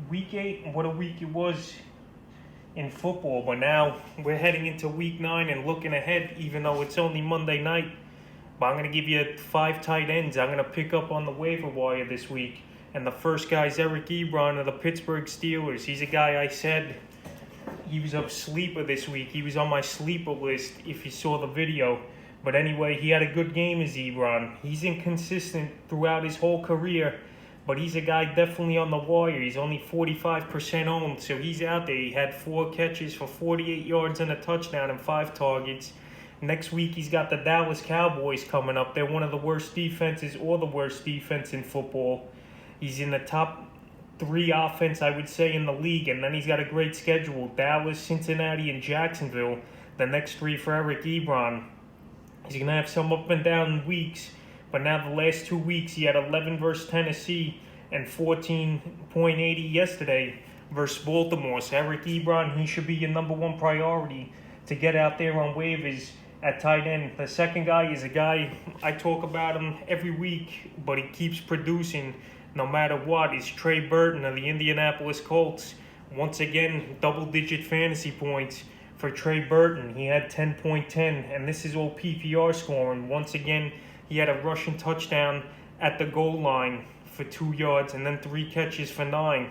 Week 8, what a week it was in football. But now we're heading into Week 9 and looking ahead, even though it's only Monday night. But I'm going to give you 5 tight ends I'm going to pick up on the waiver wire this week. And the first guy is Eric Ebron of the Pittsburgh Steelers. He's a guy I said he was a sleeper this week. He was on my sleeper list if you saw the video. But anyway, he had a good game as Ebron. He's inconsistent throughout his whole career, but he's a guy definitely on the wire. He's only 45% owned, so he's out there. He had 4 catches for 48 yards and a touchdown and 5 targets. Next week, he's got the Dallas Cowboys coming up. They're one of the worst defenses or the worst defense in football. He's in the top 3 offense, I would say, in the league, and then he's got a great schedule. Dallas, Cincinnati, and Jacksonville, the next 3 for Eric Ebron. He's going to have some up and down weeks, but now the last 2 weeks, he had 11 versus Tennessee and 14.80 yesterday versus Baltimore. So Eric Ebron, he should be your number 1 priority to get out there on waivers at tight end. The second guy is a guy, I talk about him every week, but he keeps producing no matter what, is Trey Burton of the Indianapolis Colts. Once again, double-digit fantasy points for Trey Burton. He had 10.10, and this is all PPR scoring. Once again, he had a rushing touchdown at the goal line for 2 yards and then 3 catches for 9.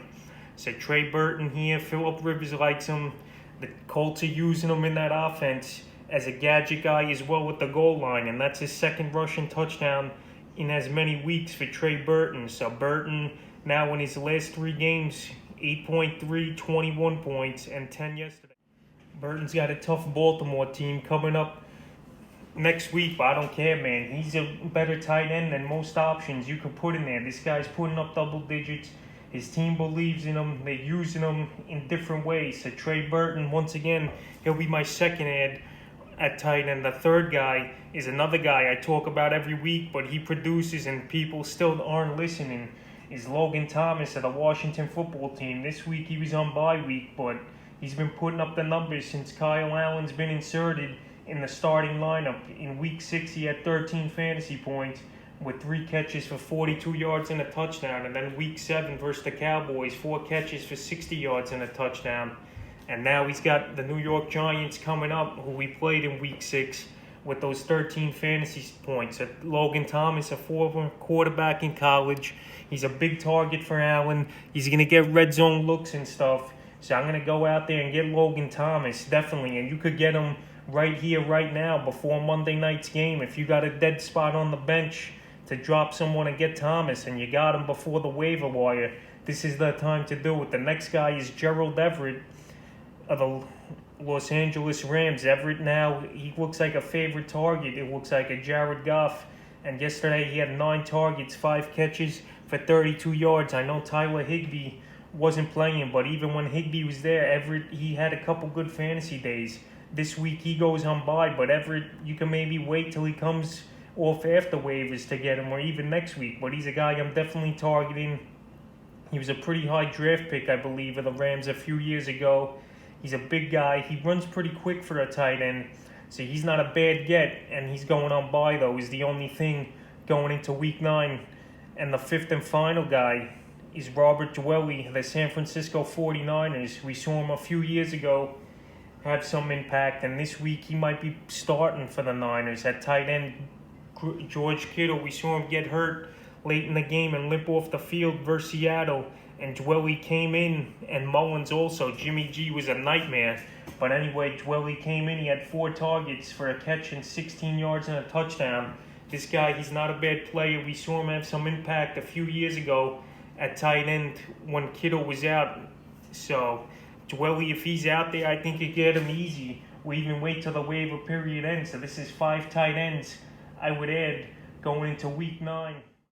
So Trey Burton here, Phillip Rivers likes him. The Colts are using him in that offense as a gadget guy as well with the goal line, and that's his second rushing touchdown in as many weeks for Trey Burton. So Burton now in his last 3 games, 8.3, 21 points, and 10 yesterday. Burton's got a tough Baltimore team coming up next week, but I don't care, man. He's a better tight end than most options you could put in there. This guy's putting up double digits. His team believes in him. They're using him in different ways. So Trey Burton, once again, he'll be my second ad at tight end. The third guy is another guy I talk about every week, but he produces and people still aren't listening, is Logan Thomas of the Washington football team. This week he was on bye week, but he's been putting up the numbers since Kyle Allen's been inserted in the starting lineup. In Week 6, he had 13 fantasy points with 3 catches for 42 yards and a touchdown. And then Week 7 versus the Cowboys, 4 catches for 60 yards and a touchdown. And now he's got the New York Giants coming up, who we played in Week 6 with those 13 fantasy points. Logan Thomas, a former quarterback in college. He's a big target for Allen. He's going to get red zone looks and stuff. So I'm going to go out there and get Logan Thomas, definitely. And you could get him right here, right now, before Monday night's game. If you got a dead spot on the bench to drop someone and get Thomas, and you got him before the waiver wire, this is the time to do it. The next guy is Gerald Everett of the Los Angeles Rams. Everett now, he looks like a favorite target. It looks like a Jared Goff. And yesterday he had 9 targets, 5 catches for 32 yards. I know Tyler Higbee wasn't playing, but even when Higbee was there, Everett, he had a couple good fantasy days. This week he goes on bye, but Everett, you can maybe wait till he comes off after waivers to get him, or even next week. But he's a guy I'm definitely targeting. He was a pretty high draft pick, I believe, of the Rams a few years ago. He's a big guy. He runs pretty quick for a tight end, so he's not a bad get. And he's going on bye, though, is the only thing going into Week 9. And the 5th and final guy is Robert Dwelley, the San Francisco 49ers. We saw him a few years ago have some impact, and this week he might be starting for the Niners. At tight end, George Kittle, we saw him get hurt late in the game and limp off the field versus Seattle, and Dwelley came in, and Mullins also. Jimmy G was a nightmare. But anyway, Dwelley came in, he had 4 targets for a catch and 16 yards and a touchdown. This guy, he's not a bad player. We saw him have some impact a few years ago at tight end when Kittle was out. So Dwelley, if he's out there, I think you get him easy. We even wait till the waiver period ends. So this is 5 tight ends I would add going into Week 9.